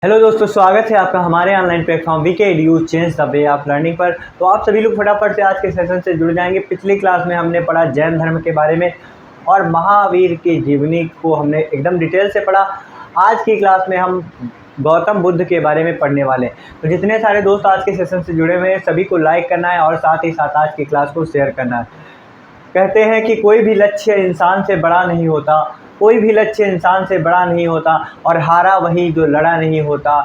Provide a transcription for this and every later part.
Hello दोस्तों, स्वागत है आपका हमारे online platform VK edu change the way of learning पर। तो आप सभी लोग फटाफट से आज के सेशन से जुड़ जाएंगे। पिछली क्लास में हमने पढ़ा जैन धर्म के बारे में और महावीर की जीवनी को हमने एकदम डिटेल से पढ़ा। आज की क्लास में हम गौतम बुद्ध के बारे में पढ़ने वाले हैं। तो जितने सारे दोस्त आज के सेशन से जुड़े हुए हैं सभी को लाइक करना है और साथ ही साथ आज की क्लास को शेयर करना है। कहते हैं कि कोई भी लक्ष्य इंसान से बड़ा नहीं होता, कोई भी लक्ष्य इंसान से बड़ा नहीं होता और हारा वही जो लड़ा नहीं होता।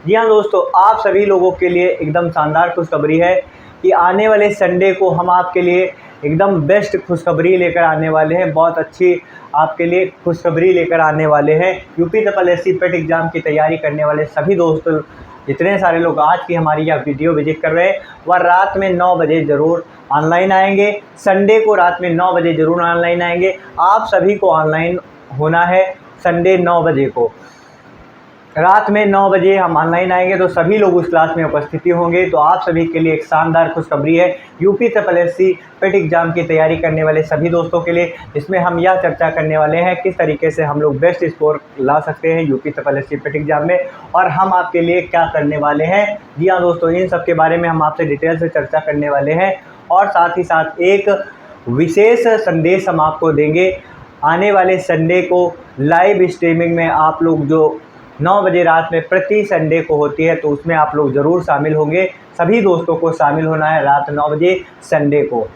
जी हाँ दोस्तों, आप सभी लोगों के लिए एकदम शानदार खुशखबरी है कि आने वाले संडे को हम आपके लिए एकदम बेस्ट खुशखबरी लेकर आने वाले हैं। बहुत अच्छी आपके लिए खुशखबरी लेकर आने वाले हैं। यूपी एसएससी पेट एग्ज़ाम की तैयारी करने वाले सभी दोस्तों, जितने सारे लोग आज की हमारी यह वीडियो विजिट कर रहे हैं वह रात में 9 बजे ज़रूर ऑनलाइन आएंगे। संडे को रात में 9 बजे ज़रूर ऑनलाइन आएंगे। आप सभी को ऑनलाइन होना है संडे 9 बजे को। रात में 9 बजे हम ऑनलाइन आएंगे तो सभी लोग उस क्लास में उपस्थिति होंगे। तो आप सभी के लिए एक शानदार खुशखबरी है यूपी एसएससी पेट एग्ज़ाम की तैयारी करने वाले सभी दोस्तों के लिए। इसमें हम यह चर्चा करने वाले हैं किस तरीके से हम लोग बेस्ट स्कोर ला सकते हैं यूपी एसएससी पेट एग्ज़ाम में और हम आपके लिए क्या करने वाले हैं। जी हाँ दोस्तों, इन सब के बारे में हम आपसे डिटेल से चर्चा करने वाले हैं और साथ ही साथ एक विशेष संदेश हम आपको देंगे। आने वाले संडे को लाइव स्ट्रीमिंग में आप लोग जो 9 बजे रात में प्रति संडे को होती है तो उसमें आप लोग ज़रूर शामिल होंगे। सभी दोस्तों को शामिल होना है रात 9 बजे संडे को।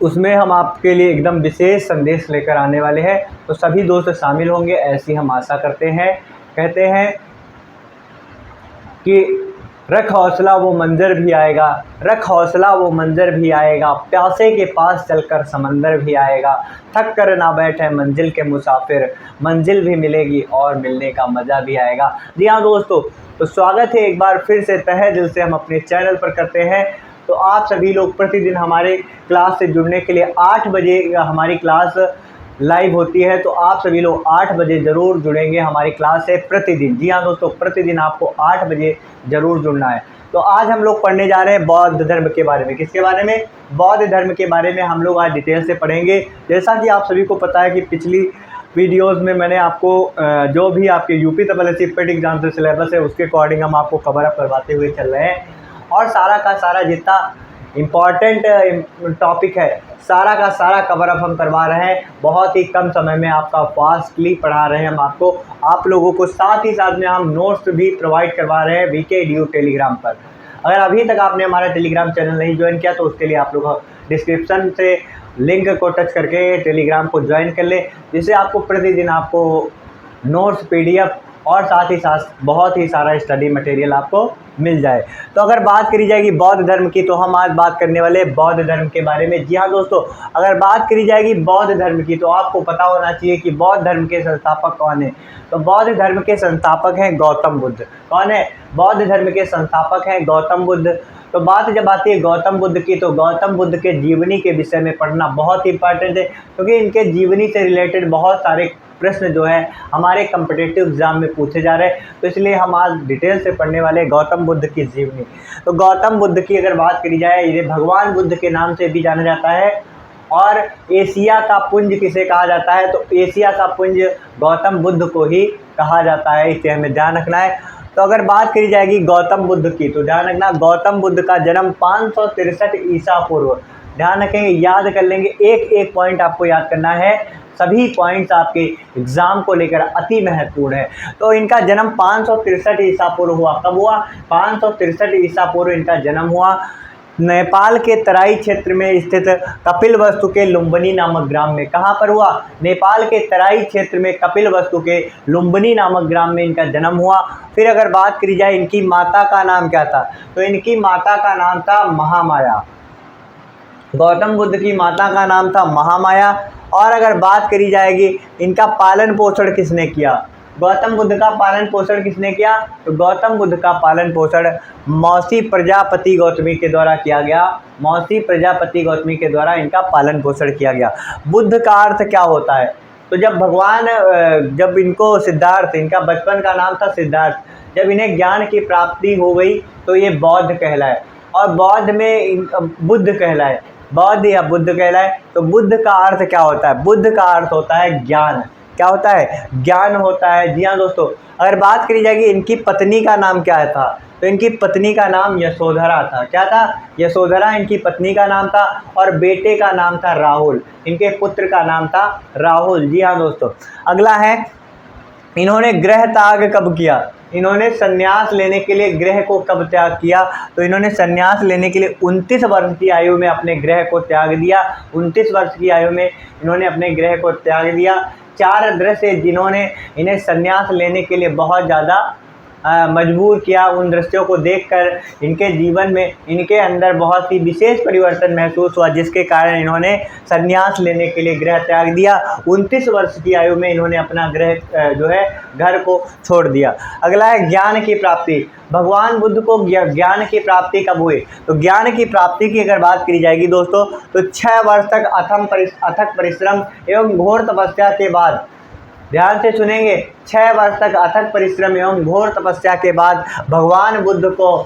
उसमें हम आपके लिए एकदम विशेष संदेश लेकर आने वाले हैं तो सभी दोस्त शामिल होंगे, ऐसी हम आशा करते हैं। कहते हैं कि रख हौसला वो मंज़र भी आएगा, रख हौसला वो मंज़र भी आएगा, प्यासे के पास चलकर समंदर भी आएगा, थक कर ना बैठे मंजिल के मुसाफिर, मंजिल भी मिलेगी और मिलने का मज़ा भी आएगा। जी हाँ दोस्तों, तो स्वागत है एक बार फिर से तहे दिल से हम अपने चैनल पर करते हैं। तो आप सभी लोग प्रतिदिन हमारे क्लास से जुड़ने के लिए 8 बजे हमारी क्लास लाइव होती है तो आप सभी लोग 8 बजे ज़रूर जुड़ेंगे हमारी क्लास से प्रतिदिन। जी हाँ दोस्तों, प्रतिदिन आपको 8 बजे ज़रूर जुड़ना है। तो आज हम लोग पढ़ने जा रहे हैं बौद्ध धर्म के बारे में। किसके बारे में? बौद्ध धर्म के बारे में हम लोग आज डिटेल से पढ़ेंगे। जैसा कि आप सभी को पता है कि पिछली वीडियोस में मैंने आपको जो भी आपके यूपी एसएससी पेट एग्जाम से सिलेबस है उसके अकॉर्डिंग हम आपको कवर अप करवाते हुए चल रहे हैं और सारा का सारा जितना इम्पॉर्टेंट टॉपिक है सारा का सारा कवर अप हम करवा रहे हैं। बहुत ही कम समय में आपका फास्टली पढ़ा रहे हैं हम आपको, आप लोगों को। साथ ही साथ में हम नोट्स भी प्रोवाइड करवा रहे हैं वीके एडू टेलीग्राम पर। अगर अभी तक आपने हमारा टेलीग्राम चैनल नहीं ज्वाइन किया तो उसके लिए आप लोग डिस्क्रिप्शन से लिंक को टच करके टेलीग्राम को ज्वाइन कर लें, जिससे आपको प्रतिदिन आपको नोट्स PDF और साथ ही साथ बहुत ही सारा स्टडी मटेरियल आपको मिल जाए। तो अगर बात करी जाएगी बौद्ध धर्म की तो हम आज बात करने वाले बौद्ध धर्म के बारे में। जी हाँ दोस्तों, अगर बात करी जाएगी बौद्ध धर्म की तो आपको पता होना चाहिए कि बौद्ध धर्म के संस्थापक कौन है। तो बौद्ध धर्म के संस्थापक हैं गौतम बुद्ध। कौन है? बौद्ध धर्म के संस्थापक हैं गौतम बुद्ध। तो बात जब आती है गौतम बुद्ध की तो गौतम बुद्ध के जीवनी के विषय में पढ़ना बहुत इंपॉर्टेंट है, क्योंकि इनके जीवनी से रिलेटेड बहुत सारे प्रश्न जो है हमारे कम्पिटिटिव एग्जाम में पूछे जा रहे हैं। तो इसलिए हम आज डिटेल से पढ़ने वाले गौतम बुद्ध की जीवनी। तो गौतम बुद्ध की अगर बात करी जाए, ये भगवान बुद्ध के नाम से भी जाना जाता है और एशिया का पुंज किसे कहा जाता है? तो एशिया का पुंज गौतम बुद्ध को ही कहा जाता है, इसे हमें ध्यान रखना है। तो अगर बात करी जाएगी गौतम बुद्ध की तो ध्यान रखना, गौतम बुद्ध का जन्म 563 ईसा पूर्व। ध्यान रखेंगे, याद कर लेंगे, एक एक पॉइंट आपको याद करना है। सभी पॉइंट्स आपके एग्जाम को लेकर अति महत्वपूर्ण है। तो इनका जन्म 563 ईसा पूर्व हुआ। कब हुआ? 563 ईसा पूर्व इनका जन्म हुआ। नेपाल के तराई क्षेत्र में स्थित कपिलवस्तु के लुम्बिनी नामक ग्राम में। कहाँ पर हुआ? नेपाल के तराई क्षेत्र में कपिलवस्तु के लुम्बिनी नामक ग्राम में इनका जन्म हुआ। फिर अगर बात करी जाए इनकी माता का नाम क्या था, तो इनकी माता का नाम था महामाया। गौतम बुद्ध की माता का नाम था महामाया। और अगर बात करी जाएगी इनका पालन पोषण किसने किया, गौतम बुद्ध का पालन पोषण किसने किया, तो गौतम बुद्ध का पालन पोषण मौसी प्रजापति गौतमी के द्वारा किया गया। मौसी प्रजापति गौतमी के द्वारा इनका पालन पोषण किया गया। बुद्ध का अर्थ क्या होता है? तो जब भगवान जब इनको सिद्धार्थ, इनका बचपन का नाम था सिद्धार्थ, जब इन्हें ज्ञान की प्राप्ति हो गई तो ये बौद्ध कहलाए और बौद्ध में बुद्ध कहलाए, बौद्ध या बुद्ध कहलाए। तो बुद्ध का अर्थ क्या होता है? बुद्ध का अर्थ होता है ज्ञान। क्या होता है, ज्ञान होता है। जी हाँ दोस्तों, अगर बात करी जाएगी इनकी पत्नी का नाम क्या था, तो इनकी पत्नी का नाम यशोधरा था। क्या था, यशोधरा इनकी पत्नी का नाम था, और बेटे का नाम था राहुल, इनके पुत्र का नाम था राहुल। जी हाँ दोस्तों, अगला है, इन्होंने गृह त्याग कब किया, इन्होंने संन्यास लेने के लिए गृह को कब त्याग किया, तो इन्होंने संन्यास लेने के लिए 29 वर्ष की आयु में अपने गृह को त्याग दिया। 29 वर्ष की आयु में इन्होंने अपने गृह को त्याग दिया। 4 दृश्य जिन्होंने इन्हें संन्यास लेने के लिए बहुत ज़्यादा मजबूर किया, उन दृश्यों को देखकर इनके जीवन में, इनके अंदर बहुत ही विशेष परिवर्तन महसूस हुआ, जिसके कारण इन्होंने संन्यास लेने के लिए गृह त्याग दिया। 29 वर्ष की आयु में इन्होंने अपना गृह जो है घर को छोड़ दिया। अगला है ज्ञान की प्राप्ति। भगवान बुद्ध को ज्ञान की प्राप्ति कब हुई, तो ज्ञान की प्राप्ति की अगर बात करी जाएगी दोस्तों, तो 6 वर्ष तक अथक परिश्रम एवं घोर तपस्या के बाद, ध्यान से सुनेंगे, 6 वर्ष तक अथक परिश्रम एवं घोर तपस्या के बाद भगवान बुद्ध को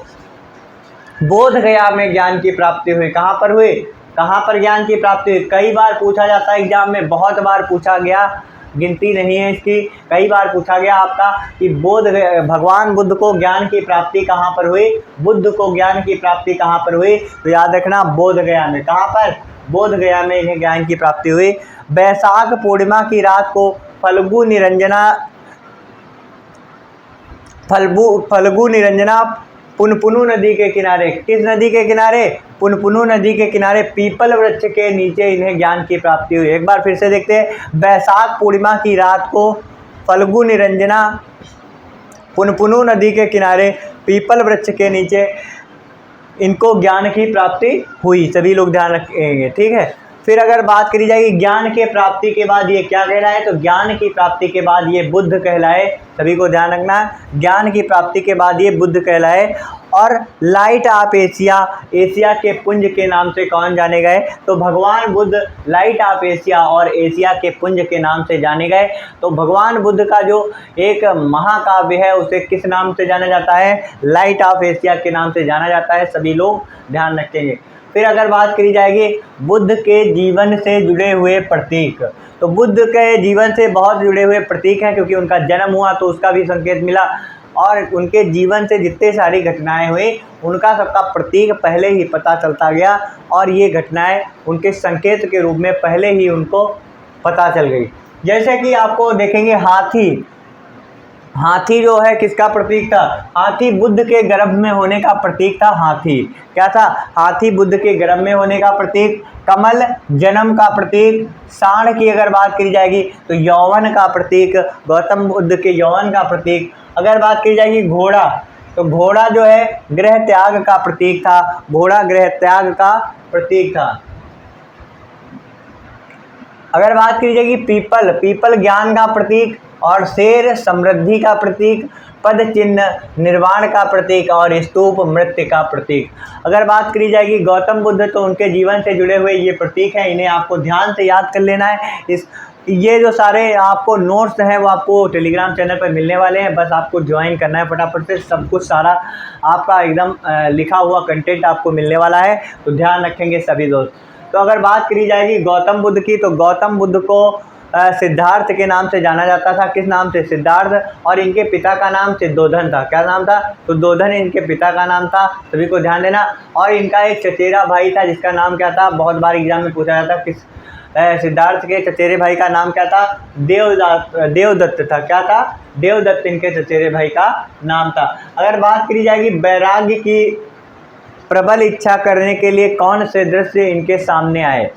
बोध गया में ज्ञान की प्राप्ति हुई। कहाँ पर हुई, कहाँ पर ज्ञान की प्राप्ति हुई, कई बार पूछा जाता है एग्जाम में, बहुत बार पूछा गया, गिनती नहीं है इसकी, कई बार पूछा गया आपका कि भगवान बुद्ध को ज्ञान की प्राप्ति कहाँ पर हुई, बुद्ध को ज्ञान की प्राप्ति कहाँ पर हुई, तो याद रखना बोध गया में। कहाँ पर, बोध गया में इन्हें ज्ञान की प्राप्ति हुई। बैसाख पूर्णिमा की रात को फल्गु निरंजना पुनपुनु नदी के किनारे, किस नदी के किनारे, पुनपुनु नदी के किनारे पीपल वृक्ष के नीचे इन्हें ज्ञान की प्राप्ति हुई। एक बार फिर से देखते हैं, बैसाख पूर्णिमा की रात को फल्गु निरंजना पुनपुनु नदी के किनारे पीपल वृक्ष के नीचे इनको ज्ञान की प्राप्ति हुई। सभी लोग ध्यान रखेंगे, ठीक है। फिर अगर बात करी जाएगी ज्ञान के प्राप्ति के बाद ये क्या कहलाए, तो ज्ञान की प्राप्ति के बाद ये बुद्ध कहलाए। सभी को ध्यान रखना, ज्ञान की प्राप्ति के बाद ये बुद्ध कहलाए। और लाइट ऑफ एशिया, एशिया के पुंज के नाम से कौन जाने गए, तो भगवान बुद्ध लाइट ऑफ एशिया और एशिया के पुंज के नाम से जाने गए। तो भगवान बुद्ध का जो एक महाकाव्य है उसे किस नाम से जाना जाता है, लाइट ऑफ एशिया के नाम से जाना जाता है। सभी लोग ध्यान रखेंगे। फिर अगर बात करी जाएगी बुद्ध के जीवन से जुड़े हुए प्रतीक, तो बुद्ध के जीवन से बहुत जुड़े हुए प्रतीक हैं, क्योंकि उनका जन्म हुआ तो उसका भी संकेत मिला, और उनके जीवन से जितने सारी घटनाएं हुई उनका सबका प्रतीक पहले ही पता चलता गया, और ये घटनाएं उनके संकेत के रूप में पहले ही उनको पता चल गई। जैसे कि आपको देखेंगे हाथी, हाथी जो है किसका प्रतीक था, हाथी बुद्ध के गर्भ में होने का प्रतीक था। हाथी क्या था, हाथी बुद्ध के गर्भ में होने का प्रतीक। कमल जन्म का प्रतीक। सांड की अगर बात करी जाएगी तो यौवन का प्रतीक, गौतम बुद्ध के यौवन का प्रतीक। अगर बात करी जाएगी घोड़ा, तो घोड़ा जो है गृह त्याग का प्रतीक था, घोड़ा गृह त्याग का प्रतीक था। अगर बात करी जाएगी पीपल, पीपल ज्ञान का प्रतीक, और शेर समृद्धि का प्रतीक, पद चिन्ह निर्वाण का प्रतीक, और स्तूप मृत्यु का प्रतीक। अगर बात करी जाएगी गौतम बुद्ध, तो उनके जीवन से जुड़े हुए ये प्रतीक हैं, इन्हें आपको ध्यान से याद कर लेना है। ये जो सारे आपको नोट्स हैं वो आपको टेलीग्राम चैनल पर मिलने वाले हैं, बस आपको ज्वाइन करना है फटाफट से। सब कुछ सारा आपका एकदम लिखा हुआ कंटेंट आपको मिलने वाला है, तो ध्यान रखेंगे सभी दोस्त। तो अगर बात करी जाएगी गौतम बुद्ध की, तो गौतम बुद्ध को सिद्धार्थ के नाम से जाना जाता था। किस नाम से, सिद्धार्थ। और इनके पिता का नाम सिद्धोधन था। क्या नाम था, तो दोधन इनके पिता का नाम था, सभी को ध्यान देना। और इनका एक चचेरा भाई था जिसका नाम क्या था, बहुत बार एग्जाम में पूछा जाता, किस सिद्धार्थ के चचेरे भाई का नाम क्या था, देवदत्त था। क्या था, देवदत्त इनके चचेरे भाई का नाम था। अगर बात करी जाएगी वैराग्य की प्रबल इच्छा करने के लिए कौन से दृश्य इनके सामने आए,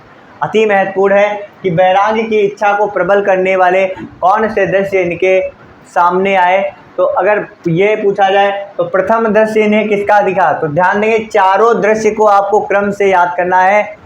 अति महत्वपूर्ण है कि वैराग्य की इच्छा को प्रबल करने वाले कौन से दृश्य इनके सामने आए। तो अगर ये पूछा जाए तो प्रथम दृश्य इन्हें किसका दिखा, तो ध्यान देंगे चारों दृश्य को आपको क्रम से याद करना है।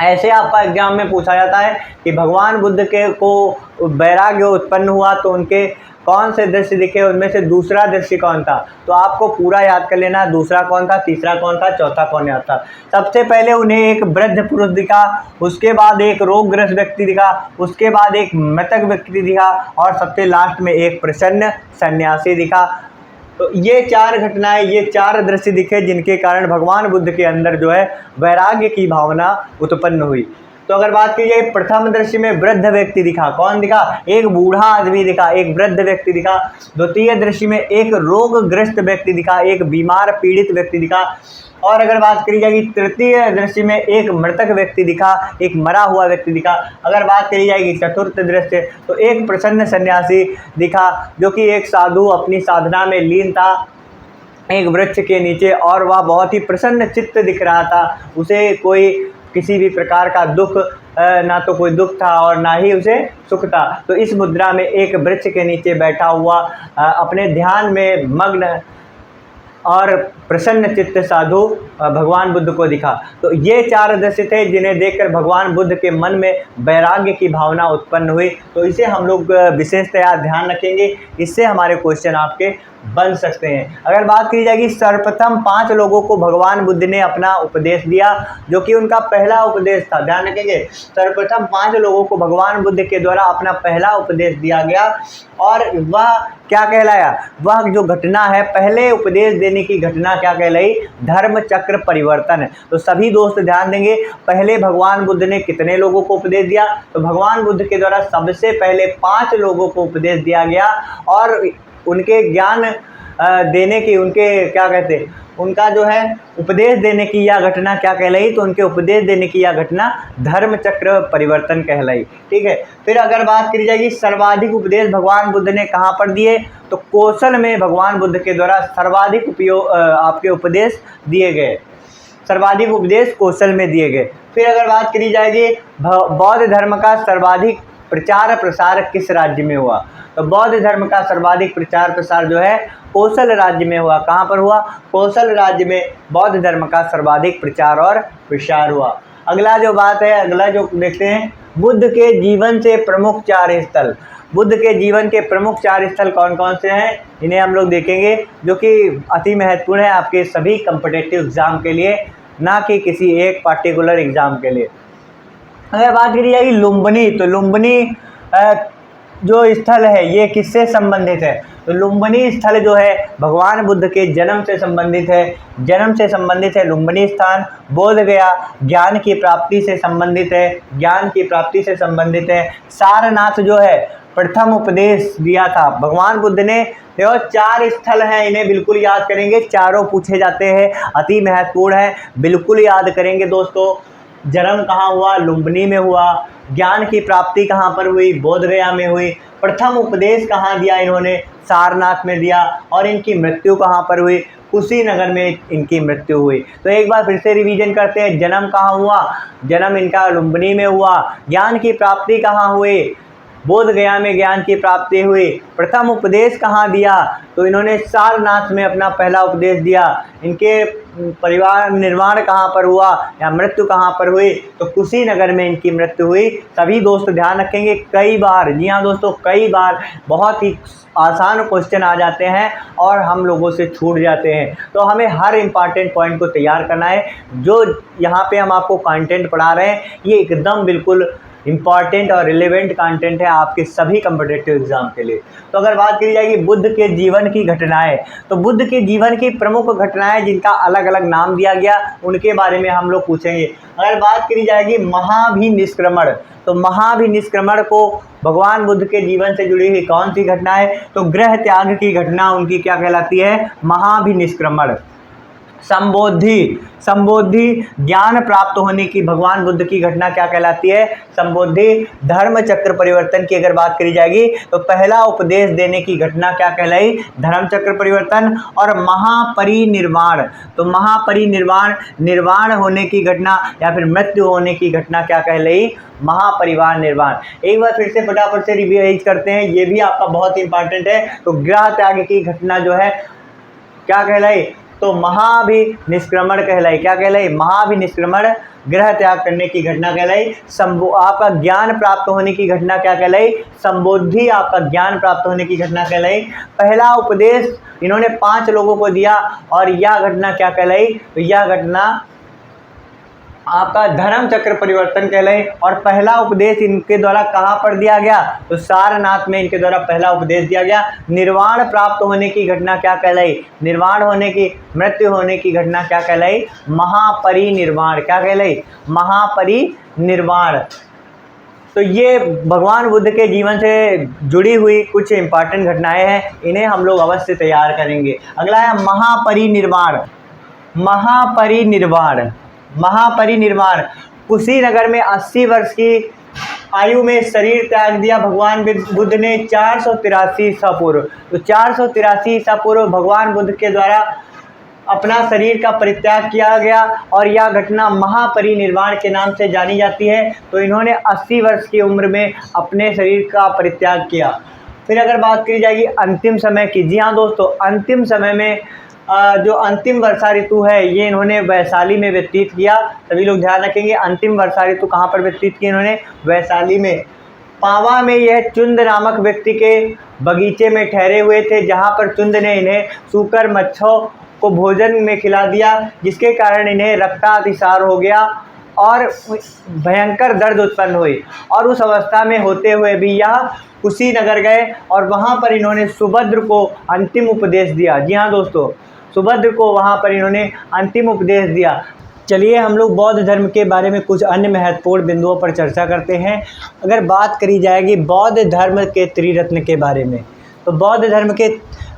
ऐसे आपका एग्जाम में पूछा जाता है कि भगवान बुद्ध के को वैराग्य उत्पन्न हुआ तो उनके कौन से दृश्य दिखे, उनमें से दूसरा दृश्य कौन था, तो आपको पूरा याद कर लेना। दूसरा कौन था, तीसरा कौन था, चौथा कौन याद था। सबसे पहले उन्हें एक वृद्ध पुरुष दिखा, उसके बाद एक रोगग्रस्त व्यक्ति दिखा, उसके बाद एक मृतक व्यक्ति दिखा, और सबसे लास्ट में एक प्रसन्न सन्यासी दिखा। तो ये 4 घटनाएं, ये 4 दृश्य दिखे जिनके कारण भगवान बुद्ध के अंदर जो है वैराग्य की भावना उत्पन्न हुई। तो अगर बात की जाए प्रथम दृश्य में वृद्ध व्यक्ति दिखा, कौन दिखा? एक बूढ़ा आदमी दिखा, एक वृद्ध व्यक्ति दिखा। द्वितीय दृश्य में एक रोगग्रस्त व्यक्ति दिखा, एक बीमार पीड़ित व्यक्ति दिखा। और अगर बात करी जाएगी तृतीय दृश्य में एक मृतक व्यक्ति दिखा, एक मरा हुआ व्यक्ति दिखा। अगर बात करी जाएगी चतुर्थ दृश्य तो एक प्रसन्न सन्यासी दिखा जो कि एक साधु अपनी साधना में लीन था एक वृक्ष के नीचे, और वह बहुत ही प्रसन्न चित्त दिख रहा था। उसे कोई किसी भी प्रकार का दुख ना तो कोई दुख था और ना ही उसे सुख था। तो इस मुद्रा में एक वृक्ष के नीचे बैठा हुआ अपने ध्यान में मग्न और प्रसन्न चित्त साधु भगवान बुद्ध को दिखा। तो ये 4 दृश्य थे जिन्हें देखकर भगवान बुद्ध के मन में वैराग्य की भावना उत्पन्न हुई। तो इसे हम लोग विशेषतया ध्यान रखेंगे, इससे हमारे क्वेश्चन आपके बन सकते हैं। अगर बात की जाएगी सर्वप्रथम 5 लोगों को भगवान बुद्ध ने अपना उपदेश दिया जो कि उनका पहला उपदेश था। ध्यान रखेंगे, सर्वप्रथम 5 लोगों को भगवान बुद्ध के द्वारा अपना पहला उपदेश दिया गया और वह क्या कहलाया? वह जो घटना है, पहले उपदेश देने की घटना क्या कहलाई? धर्म चक्र परिवर्तन। तो सभी दोस्त ध्यान देंगे, पहले भगवान बुद्ध ने कितने लोगों को उपदेश दिया? तो भगवान बुद्ध के द्वारा सबसे पहले 5 लोगों को उपदेश दिया गया और उनके ज्ञान देने की, उनके क्या कहते हैं, उनका जो है उपदेश देने की यह घटना क्या कहलाई? तो उनके उपदेश देने की यह घटना धर्म चक्र परिवर्तन कहलाई। ठीक है, फिर अगर बात करी जाएगी सर्वाधिक उपदेश भगवान बुद्ध ने कहाँ पर दिए? तो कौशल में भगवान बुद्ध के द्वारा सर्वाधिक उपयोग आपके उपदेश दिए गए, सर्वाधिक उपदेश कौशल में दिए गए। फिर अगर बात करी जाएगी बौद्ध धर्म का सर्वाधिक प्रचार प्रसार किस राज्य में हुआ? तो बौद्ध धर्म का सर्वाधिक प्रचार प्रसार जो है कौशल राज्य में हुआ। कहाँ पर हुआ? कौशल राज्य में बौद्ध धर्म का सर्वाधिक प्रचार और प्रसार हुआ। अगला जो बात है, अगला जो देखते हैं, बुद्ध के जीवन से प्रमुख 4 स्थल। बुद्ध के जीवन के प्रमुख 4 स्थल कौन कौन से हैं, इन्हें हम लोग देखेंगे, जो कि अति महत्वपूर्ण है आपके सभी कम्पिटिटिव एग्जाम के लिए, ना कि किसी एक पार्टिकुलर एग्जाम के लिए। अगर बात करी जाएगी लुम्बिनी, तो लुम्बिनी जो स्थल है ये किससे संबंधित है? तो लुम्बिनी स्थल जो है भगवान बुद्ध के जन्म से संबंधित है, जन्म से संबंधित है लुम्बिनी स्थान। बोध गया ज्ञान की प्राप्ति से संबंधित है, ज्ञान की प्राप्ति से संबंधित है। सारनाथ जो है प्रथम उपदेश दिया था भगवान बुद्ध ने। तो 4 स्थल हैं, इन्हें बिल्कुल याद करेंगे, चारों पूछे जाते हैं, अति महत्वपूर्ण है, बिल्कुल याद करेंगे दोस्तों। जन्म कहाँ हुआ? लुम्बिनी में हुआ। ज्ञान की प्राप्ति कहाँ पर हुई? बोध गया में हुई। प्रथम उपदेश कहाँ दिया इन्होंने? सारनाथ में दिया। और इनकी मृत्यु कहाँ पर हुई? कुशीनगर में इनकी मृत्यु हुई। तो एक बार फिर से रिवीजन करते हैं, जन्म कहाँ हुआ? जन्म इनका लुम्बिनी में हुआ। ज्ञान की प्राप्ति कहाँ हुई? बोध गया में ज्ञान की प्राप्ति हुई। प्रथम उपदेश कहाँ दिया? तो इन्होंने सारनाथ में अपना पहला उपदेश दिया। इनके परिवार निर्माण कहाँ पर हुआ या मृत्यु कहाँ पर हुई? तो कुशीनगर में इनकी मृत्यु हुई। सभी दोस्त ध्यान रखेंगे, कई बार, जी हाँ दोस्तों, कई बार बहुत ही आसान क्वेश्चन आ जाते हैं और हम लोगों से छूट जाते हैं। तो हमें हर इम्पॉर्टेंट पॉइंट को तैयार करना है। जो यहाँ पे हम आपको कंटेंट पढ़ा रहे हैं ये एकदम बिल्कुल इम्पॉर्टेंट और रिलेवेंट कंटेंट है आपके सभी कम्पिटिटिव एग्जाम के लिए। तो अगर बात की जाएगी बुद्ध के जीवन की घटनाएं, तो बुद्ध के जीवन की प्रमुख घटनाएं जिनका अलग अलग नाम दिया गया उनके बारे में हम लोग पूछेंगे। अगर बात करी जाएगी महाभिनिष्क्रमण, तो महाभिनिष्क्रमण को भगवान बुद्ध के जीवन से जुड़ी हुई कौन सी घटना है? तो गृह त्याग की घटना उनकी क्या कहलाती है? महाभिनिष्क्रमण। संबोधि ज्ञान प्राप्त होने की भगवान बुद्ध की घटना क्या कहलाती है? संबोधि। धर्म चक्र परिवर्तन की अगर बात करी जाएगी तो पहला उपदेश देने की घटना क्या कहलाई? धर्म चक्र परिवर्तन। और महापरिनिर्वाण, तो महापरिनिर्वाण, निर्वाण होने की घटना या फिर मृत्यु होने की घटना क्या कहलाई? महापरिवार निर्वाण। एक बार फिर से फटाफट से रिवाइज करते हैं, ये भी आपका बहुत इंपॉर्टेंट है। तो गृह त्याग की घटना जो है क्या कहलाई? तो महाभिनिष्क्रमण कहलाई। क्या कहलाई? महाभिनिष्क्रमण, गृह त्याग करने की घटना कहलाई। आपका ज्ञान प्राप्त होने की घटना क्या कहलाई? संबोधि, आपका ज्ञान प्राप्त होने की घटना कहलाई। पहला उपदेश इन्होंने 5 लोगों को दिया और यह घटना क्या कहलाई? तो यह घटना आपका धर्म चक्र परिवर्तन कहलाए। और पहला उपदेश इनके द्वारा कहाँ पर दिया गया, तो सारनाथ में इनके द्वारा पहला उपदेश दिया गया। निर्वाण प्राप्त होने की घटना क्या कहलाई, निर्वाण होने की, मृत्यु होने की घटना क्या कहलाई, महापरिनिर्वाण। क्या कहलाई, महापरिनिर्वाण। तो ये भगवान बुद्ध के जीवन से जुड़ी हुई कुछ इंपॉर्टेंट घटनाएं हैं, इन्हें हम लोग अवश्य तैयार करेंगे। अगला है महापरिनिर्वाण। महापरिनिर्वाण, महापरिनिर्वाण। कुशीनगर में 80 वर्ष की आयु में शरीर त्याग दिया भगवान बुद्ध ने 483 ईसा पूर्व। तो 483 ईसा पूर्व भगवान बुद्ध के द्वारा अपना शरीर का परित्याग किया गया और यह घटना महापरिनिर्वाण के नाम से जानी जाती है। तो इन्होंने 80 वर्ष की उम्र में अपने शरीर का परित्याग किया। फिर अगर बात की जाएगी अंतिम समय की, जी हाँ दोस्तों, अंतिम समय में जो अंतिम वर्षा ऋतु है ये इन्होंने वैशाली में व्यतीत किया। सभी लोग ध्यान रखेंगे, अंतिम वर्षा ऋतु कहाँ पर व्यतीत की इन्होंने, वैशाली में। पावा में यह चुंद नामक व्यक्ति के बगीचे में ठहरे हुए थे, जहाँ पर चुंद ने इन्हें सूकर मच्छों को भोजन में खिला दिया, जिसके कारण इन्हें रक्तातिसार हो गया और भयंकर दर्द उत्पन्न हुई। और उस अवस्था में होते हुए भी यह कुशीनगर गए और वहाँ पर इन्होंने सुभद्र को अंतिम उपदेश दिया। जी हाँ दोस्तों, सुभद्र को वहाँ पर इन्होंने अंतिम उपदेश दिया। चलिए हम लोग बौद्ध धर्म के बारे में कुछ अन्य महत्वपूर्ण बिंदुओं पर चर्चा करते हैं। अगर बात करी जाएगी बौद्ध धर्म के त्रिरत्न के बारे में, तो बौद्ध धर्म के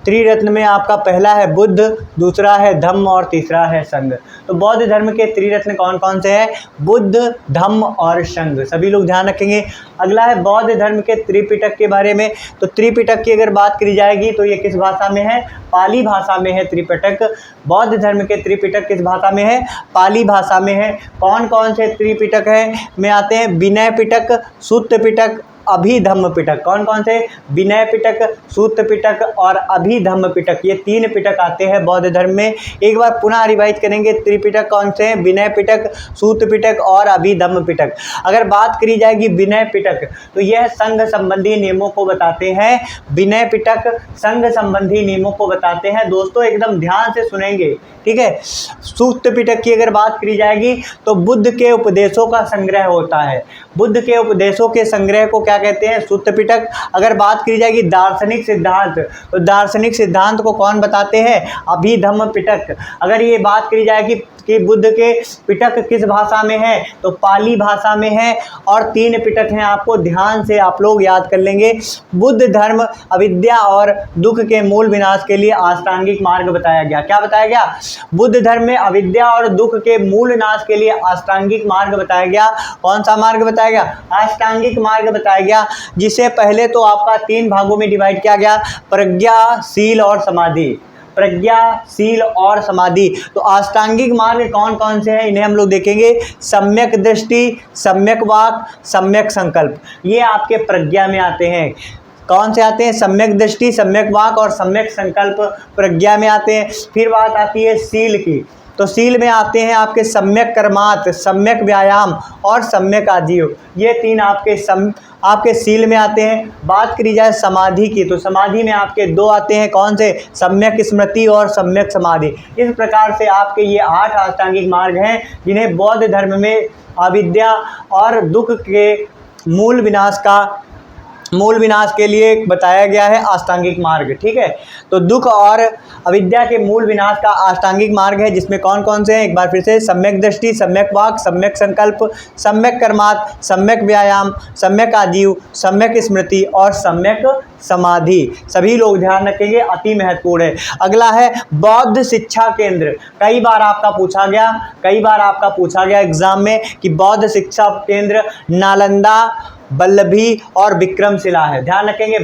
त्रिरत्न में आपका पहला है बुद्ध, दूसरा है धम्म और तीसरा है संघ। तो बौद्ध धर्म के त्रिरत्न कौन कौन से हैं, बुद्ध, धम्म और संघ। सभी लोग ध्यान रखेंगे। अगला है बौद्ध धर्म के त्रिपिटक के बारे में। तो त्रिपिटक की अगर बात करी जाएगी तो ये किस भाषा में है, पाली भाषा में है त्रिपिटक। बौद्ध धर्म के त्रिपिटक किस भाषा में है, पाली भाषा में है। कौन कौन से त्रिपिटक हैं में आते हैं, विनय पिटक, सूत्र पिटक, अभिधम्म पिटक। कौन कौन से, विनय पिटक, सूत्र पिटक और अभिधम्म पिटक, ये 3 पिटक आते हैं बौद्ध धर्म में। एक बार पुनः रिवाइज करेंगे, त्रिपिटक कौन से हैं, विनय पिटक, सूत्र पिटक और अभिधम्म पिटक। अगर बात करी जाएगी विनय पिटक, तो यह संघ संबंधी नियमों को बताते हैं। विनय पिटक संघ संबंधी नियमों को बताते हैं। दोस्तों एकदम ध्यान से सुनेंगे, ठीक है। सूत्र पिटक की अगर बात करी जाएगी तो बुद्ध के उपदेशों का संग्रह होता है। बुद्ध के उपदेशों के संग्रह को क्या कहते हैं, सूत्र पिटक। अगर बात की जाएगी दार्शनिक सिद्धांत, तो दार्शनिक सिद्धांत को कौन बताते हैं, अभिधम्म पिटक। अगर ये बात करी जाएगी कि बुद्ध के पिटक किस भाषा में है, तो पाली भाषा में है। और 3 पिटक हैं, आपको ध्यान से आप लोग याद कर लेंगे। बुद्ध धर्म अविद्या और दुख के मूल विनाश के लिए अष्टांगिक मार्ग बताया गया। क्या बताया गया, बुद्ध धर्म में अविद्या और दुख के मूल नाश के लिए अष्टांगिक मार्ग बताया गया। कौन सा मार्ग बताया गया, अष्टांगिक मार्ग बताया गया, जिसे पहले तो आपका 3 भागों में डिवाइड किया गया, प्रज्ञा, शील और समाधि। प्रज्ञा, शील और समाधि। तो अष्टांगिक मार्ग कौन कौन से हैं, इन्हें हम लोग देखेंगे। सम्यक दृष्टि, सम्यक वाक, सम्यक संकल्प, ये आपके प्रज्ञा में आते हैं। कौन से आते हैं, सम्यक दृष्टि, सम्यक वाक और सम्यक संकल्प प्रज्ञा में आते हैं। फिर बात आती है शील की, तो शील में आते हैं आपके सम्यक कर्मात, सम्यक व्यायाम और सम्यक आजीव। ये 3 आपके शील में आते हैं। बात करी जाए समाधि की, तो समाधि में आपके 2 आते हैं, कौन से, सम्यक स्मृति और सम्यक समाधि। इस प्रकार से आपके ये 8 अष्टांगिक मार्ग हैं, जिन्हें बौद्ध धर्म में अविद्या और दुख के मूल विनाश के लिए बताया गया है अष्टांगिक मार्ग, ठीक है। तो दुख और अविद्या के मूल विनाश का अष्टांगिक मार्ग है, जिसमें कौन कौन से हैं, एक बार फिर से, सम्यक दृष्टि, सम्यक वाक, सम्यक संकल्प, सम्यक कर्मात, सम्यक व्यायाम, सम्यक आजीव, सम्यक स्मृति और सम्यक समाधि। सभी लोग ध्यान रखेंगे, अति महत्वपूर्ण है। अगला है बौद्ध शिक्षा केंद्र। कई बार आपका पूछा गया एग्जाम में कि बौद्ध शिक्षा केंद्र नालंदा, वल्लभी और विक्रमशिला है। ध्यान रखेंगे,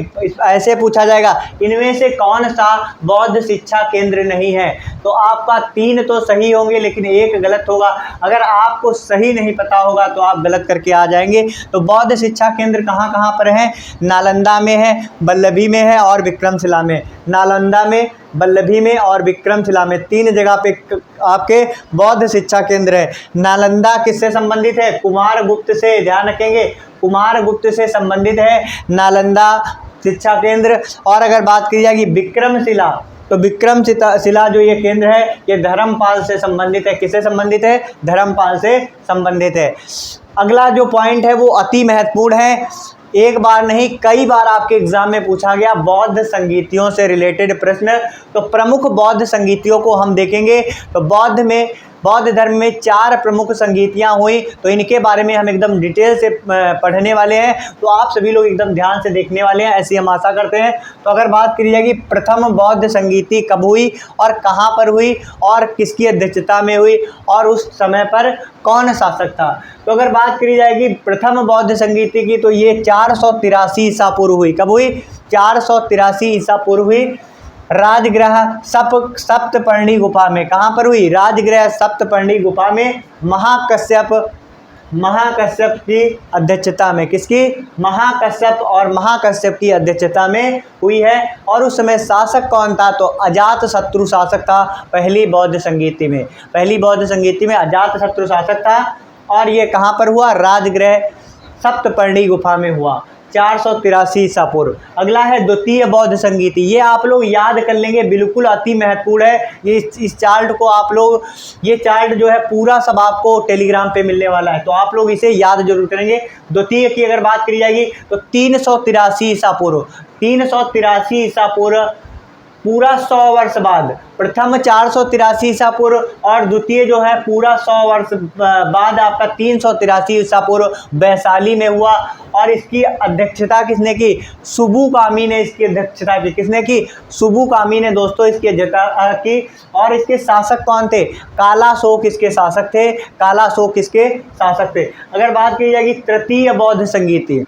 ऐसे पूछा जाएगा इनमें से कौन सा बौद्ध शिक्षा केंद्र नहीं है। तो आपका 3 तो सही होंगे लेकिन 1 गलत होगा। अगर आपको सही नहीं पता होगा तो आप गलत करके आ जाएंगे। तो बौद्ध शिक्षा केंद्र कहाँ कहाँ पर है, नालंदा में है, वल्लभी में है और विक्रमशिला में। नालंदा में, वल्लभी में और विक्रमशिला में 3 जगह पे आपके बौद्ध शिक्षा केंद्र है। नालंदा किससे संबंधित है, कुमारगुप्त से। ध्यान रखेंगे, कुमारगुप्त से संबंधित है नालंदा शिक्षा केंद्र। और अगर बात की जाएगी विक्रमशिला, तो विक्रमशिला जो ये केंद्र है ये धर्मपाल से संबंधित है। किससे संबंधित है? धर्मपाल से संबंधित है। अगला जो पॉइंट है वो अति महत्वपूर्ण है, एक बार नहीं कई बार आपके एग्जाम में पूछा गया, बौद्ध संगीतियों से रिलेटेड प्रश्न। तो प्रमुख बौद्ध संगीतियों को हम देखेंगे। तो बौद्ध धर्म में 4 प्रमुख संगीतियाँ हुई, तो इनके बारे में हम एकदम डिटेल से पढ़ने वाले हैं। तो आप सभी लोग एकदम ध्यान से देखने वाले हैं, ऐसी हम आशा करते हैं। तो अगर बात करी जाएगी प्रथम बौद्ध संगीति कब हुई और कहाँ पर हुई और किसकी अध्यक्षता में हुई और उस समय पर कौन शासक था? तो अगर बात करी जाएगी प्रथम बौद्ध संगीति की, तो ये 483 ईसा पूर्व हुई। कब हुई? 483 ईसा पूर्व हुई। राजगृह सप्तपर्णी गुफा में। कहाँ पर हुई? राजगृह सप्तपर्णी गुफा में महाकश्यप की अध्यक्षता में। किसकी? महाकश्यप और महाकश्यप की अध्यक्षता में हुई है। और उस समय शासक कौन था? तो अजातशत्रु शासक था पहली बौद्ध संगीति में। पहली बौद्ध संगीति में अजातशत्रु शासक था। और ये कहाँ पर हुआ? राजगृह सप्तपर्णी गुफा में हुआ, 483 ईसा पूर्व। अगला है द्वितीय बौद्ध संगीति। ये आप लोग याद कर लेंगे, बिल्कुल अति महत्वपूर्ण है। ये इस चार्ट को आप लोग, ये चार्ट जो है पूरा सब आपको टेलीग्राम पे मिलने वाला है, तो आप लोग इसे याद जरूर करेंगे। द्वितीय की अगर बात करी जाएगी तो 383 ईसा पूर्व, 383 ईसा पूर्व, पूरा 100 वर्ष बाद। प्रथम 483 ईसा पूर्व और द्वितीय जो है पूरा 100 वर्ष बाद आपका 383 ईसा पूर्व वैशाली में हुआ। और इसकी अध्यक्षता किसने की? सुबुकामी ने इसकी अध्यक्षता की। किसने की? सुबुकामी ने दोस्तों इसकी अध्यक्षता की। और इसके शासक कौन थे? कालाशोक इसके शासक थे। कालाशोक इसके शासक थे। अगर बात की जाएगी तृतीय बौद्ध संगीति,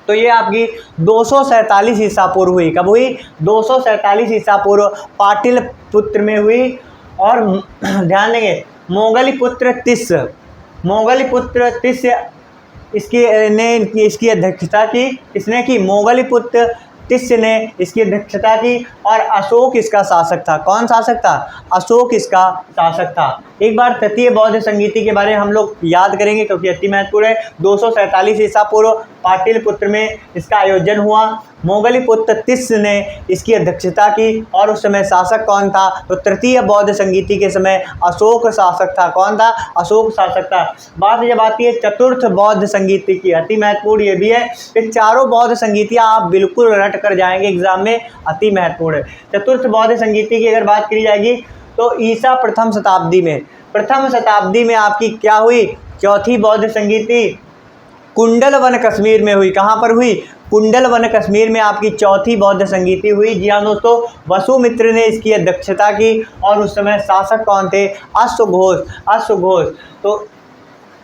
तो ये आपकी 247 ईसा पूर्व हुई। कब हुई? 247 ईसा पूर्व पाटलिपुत्र में हुई। और ध्यान देंगे मोगलीपुत्र तिस्य इसकी अध्यक्षता की। किसने की? मोगलीपुत्र तिस्य ने इसकी अध्यक्षता की। और अशोक इसका शासक था। कौन शासक था? अशोक इसका शासक था। एक बार तृतीय बौद्ध संगीति के बारे में हम लोग याद करेंगे क्योंकि अति महत्वपूर्ण है। 247 ईसा पूर्व पाटलिपुत्र में इसका आयोजन हुआ। मोगलीपुत्र तिस्य ने इसकी अध्यक्षता की। और उस समय शासक कौन था? तो तृतीय बौद्ध संगीति के समय अशोक शासक था। कौन था? अशोक शासक था। बात जब आती है चतुर्थ बौद्ध संगीति की, अति महत्वपूर्ण ये भी है। ये चारों बौद्ध संगीतियाँ आप बिल्कुल रट कर जाएंगे एग्जाम में, अति महत्वपूर्ण है। चतुर्थ बौद्ध संगीति की अगर बात करी जाएगी तो ईसा प्रथम शताब्दी में आपकी क्या हुई? चौथी बौद्ध संगीति कुंडल वन कश्मीर में हुई। कहाँ पर हुई? कुंडल वन कश्मीर में आपकी चौथी बौद्ध संगीति हुई। जी हाँ दोस्तों, वसुमित्र ने इसकी अध्यक्षता की। और उस समय शासक कौन थे? अश्वघोष। तो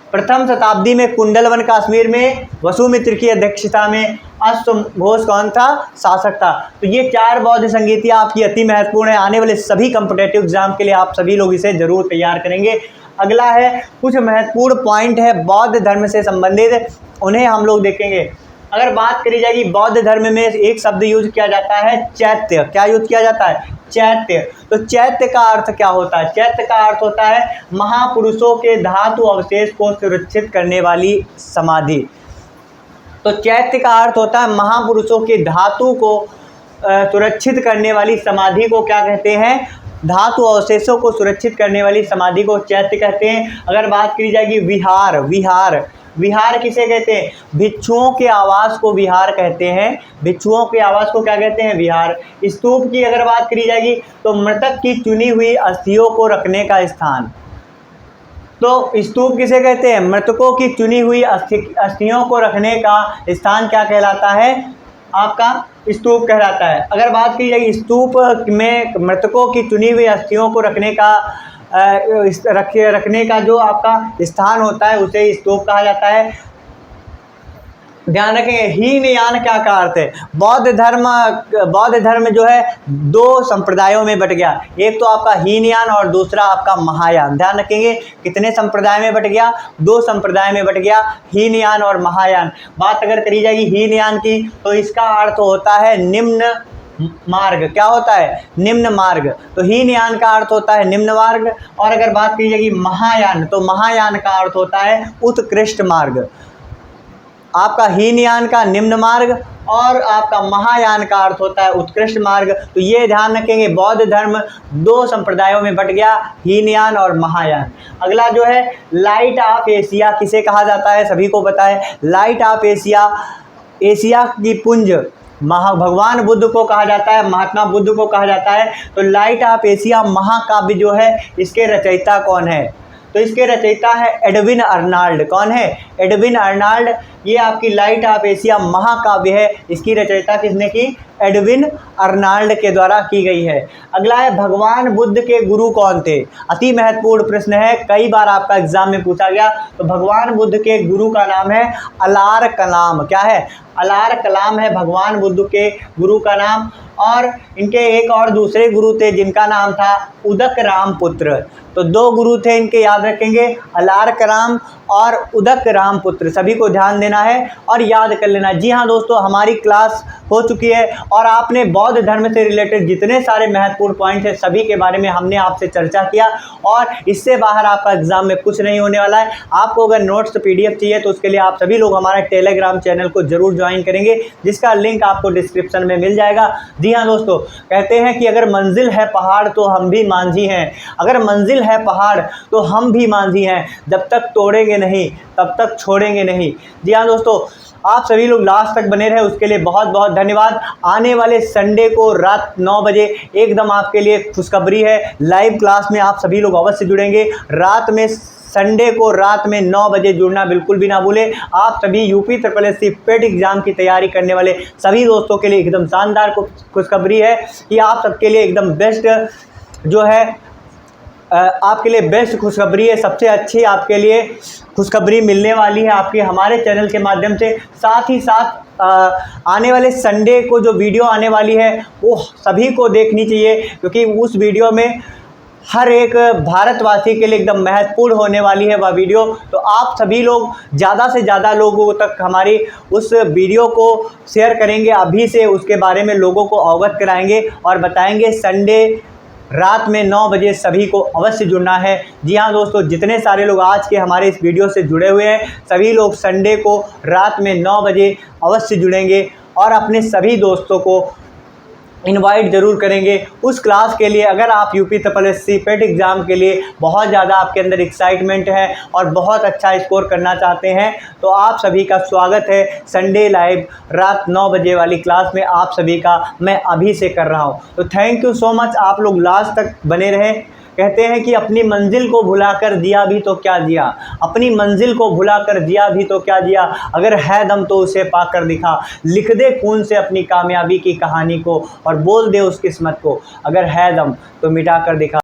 प्रथम शताब्दी में कुंडल वन कश्मीर में वसुमित्र की अध्यक्षता में अश्वघोष कौन था? शासक था। तो ये 4 बौद्ध संगीतियाँ आपकी अति महत्वपूर्ण है। आने वाले सभी कॉम्पिटेटिव एग्जाम के लिए आप सभी लोग इसे जरूर तैयार करेंगे। अगला है कुछ महत्वपूर्ण पॉइंट है बौद्ध धर्म से संबंधित, उन्हें हम लोग देखेंगे। अगर बात करी जाएगी बौद्ध धर्म में एक शब्द यूज किया जाता है चैत्य। क्या यूज किया जाता है? चैत्य। तो चैत्य का अर्थ क्या होता है? चैत्य का अर्थ होता है महापुरुषों के धातु अवशेष को सुरक्षित करने वाली समाधि। तो चैत्य का अर्थ होता है महापुरुषों के धातु को सुरक्षित करने वाली समाधि को क्या कहते हैं? धातु अवशेषों को सुरक्षित करने वाली समाधि को चैत्य कहते हैं। अगर बात की जाएगी विहार किसे कहते हैं? भिक्षुओं के आवास को विहार कहते हैं। भिक्षुओं के आवास को क्या कहते हैं? विहार। स्तूप की अगर बात करी जाएगी तो मृतक की चुनी हुई अस्थियों को रखने का स्थान। तो स्तूप किसे कहते हैं? मृतकों की चुनी हुई अस्थियों को रखने का स्थान क्या कहलाता है? आपका स्तूप कहलाता है। अगर बात की जाएगी स्तूप में मृतकों की चुनी हुई अस्थियों को रखने का जो आपका स्थान होता है उसे स्तूप कहा जाता है। ध्यान रखेंगे हीनयान क्या का अर्थ है? बौद्ध धर्म जो है 2 संप्रदायों में बट गया। एक तो आपका हीनयान और दूसरा आपका महायान। ध्यान रखेंगे कितने संप्रदाय में बट गया? 2 संप्रदाय में बट गया, हीनयान और महायान। बात अगर करी जाएगी हीनयान की तो इसका अर्थ होता है निम्न मार्ग। क्या होता है? निम्न मार्ग। तो हीनयान का अर्थ होता है निम्न मार्ग। और अगर बात की जाएगी महायान, तो महायान का अर्थ होता है उत्कृष्ट मार्ग। आपका हीनयान का निम्न मार्ग और आपका महायान का अर्थ होता है उत्कृष्ट मार्ग। तो ये ध्यान रखेंगे, बौद्ध धर्म 2 संप्रदायों में बट गया, हीनयान और महायान। अगला जो है लाइट ऑफ एशिया किसे कहा जाता है, सभी को पता है। लाइट ऑफ एशिया, एशिया की पुंज भगवान बुद्ध को कहा जाता है, महात्मा बुद्ध को कहा जाता है। तो लाइट ऑफ एशिया महाकाव्य जो है इसके रचयिता कौन है, तो इसके रचयिता है एडविन अर्नाल्ड। कौन है, एडविन अर्नाल्ड। ये आपकी लाइट ऑफ एशिया महाकाव्य है, इसकी रचयिता किसने की, एडविन अर्नाल्ड के द्वारा की गई है। अगला है भगवान बुद्ध के गुरु कौन थे, अति महत्वपूर्ण प्रश्न है, कई बार आपका एग्जाम में पूछा गया। तो भगवान बुद्ध के गुरु का नाम है अलार कलाम। क्या है, अलार कलाम है भगवान बुद्ध के गुरु का नाम। और इनके एक और दूसरे गुरु थे जिनका नाम था उदक राम पुत्र। तो 2 गुरु थे इनके, याद रखेंगे, अलार कलाम और उदक राम पुत्र। सभी को ध्यान देना है और याद कर लेना। जी हाँ दोस्तों, हमारी क्लास हो चुकी है और आपने बौद्ध धर्म से रिलेटेड जितने सारे महत्वपूर्ण पॉइंट हैं सभी के बारे में हमने आपसे चर्चा किया और इससे बाहर आपका एग्जाम में कुछ नहीं होने वाला है। आपको अगर नोट्स PDF चाहिए तो उसके लिए आप सभी लोग हमारे टेलीग्राम चैनल को जरूर ज्वाइन करेंगे, जिसका लिंक आपको डिस्क्रिप्शन में मिल जाएगा। जी हाँ दोस्तों, कहते हैं कि अगर मंजिल है पहाड़ तो हम भी मांझी हैं, अगर मंजिल है पहाड़ तो हम भी मांझी हैं, जब तक तोड़ेंगे नहीं तब तक छोड़ेंगे नहीं। जी हाँ दोस्तों, आप सभी लोग लास्ट तक बने रहे उसके लिए बहुत बहुत धन्यवाद। आने वाले संडे को रात 9 बजे एकदम आपके लिए खुशखबरी है, लाइव क्लास में आप सभी लोग अवश्य जुड़ेंगे। रात में संडे को रात में 9 बजे जुड़ना बिल्कुल भी ना भूलें। आप सभी UPSSC पेट एग्जाम की तैयारी करने वाले सभी दोस्तों के लिए एकदम शानदार खुशखबरी है कि आप सबके लिए एकदम बेस्ट जो है आपके लिए बेस्ट खुशखबरी है, सबसे अच्छी आपके लिए खुशखबरी मिलने वाली है आपके हमारे चैनल के माध्यम से। साथ ही साथ आने वाले संडे को जो वीडियो आने वाली है वो सभी को देखनी चाहिए, क्योंकि उस वीडियो में हर एक भारतवासी के लिए एकदम महत्वपूर्ण होने वाली है वह वीडियो। तो आप सभी लोग ज़्यादा से ज़्यादा लोगों तक हमारी उस वीडियो को शेयर करेंगे, अभी से उसके बारे में लोगों को अवगत कराएंगे और बताएंगे। संडे रात में 9 बजे सभी को अवश्य जुड़ना है। जी हाँ दोस्तों, जितने सारे लोग आज के हमारे इस वीडियो से जुड़े हुए हैं सभी लोग संडे को रात में 9 बजे अवश्य जुड़ेंगे और अपने सभी दोस्तों को इनवाइट ज़रूर करेंगे उस क्लास के लिए। अगर आप UPSSC पेट एग्ज़ाम के लिए बहुत ज़्यादा आपके अंदर एक्साइटमेंट है और बहुत अच्छा स्कोर करना चाहते हैं तो आप सभी का स्वागत है संडे लाइव रात 9 बजे वाली क्लास में, आप सभी का मैं अभी से कर रहा हूं। तो थैंक यू सो मच, आप लोग लास्ट तक बने रहें। कहते हैं कि अपनी मंजिल को भुलाकर दिया भी तो क्या दिया, अपनी मंजिल को भुलाकर दिया भी तो क्या दिया, अगर है दम तो उसे पाकर दिखा, लिख दे खून से अपनी कामयाबी की कहानी को और बोल दे उस किस्मत को, अगर है दम तो मिटा कर दिखा।